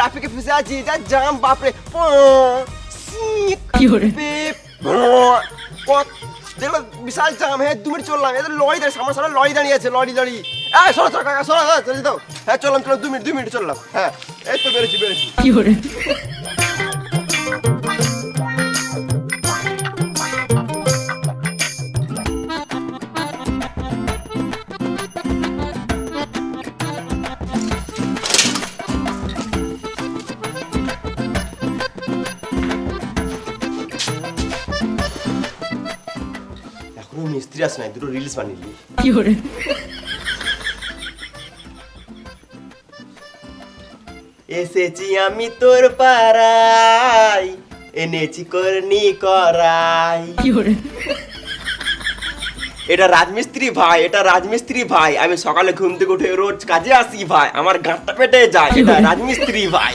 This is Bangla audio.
ট্রাফিকে ফেসে আছি, যা জাম বাপরে। দেখলো বিশাল জাম, হ্যাঁ 2 মিনিট চললাম, এদের লরি দাঁড়িয়ে, সামনে সামনে লরি দাঁড়িয়ে আছে, লরি দাঁড়িয়ে। হ্যাঁ সরো সরো কাকা, সরো চলে দাও। হ্যাঁ চললাম 2 মিনিট চললাম। হ্যাঁ এই তো বেরোচ্ছি। এখনো মিস্ত্রি আসে নাই, দুটো রিলস বানিয়ে নিই। এসেছি আমি তোর পাড়ায়, এনেছি করনি করাই। এটা রাজমিস্ত্রি ভাই, এটা রাজমিস্ত্রি ভাই। আমি সকালে ঘুম থেকে উঠে রোজ কাজে আসি ভাই, আমার গাঁটটা পেটে যায়। এটা রাজমিস্ত্রি ভাই।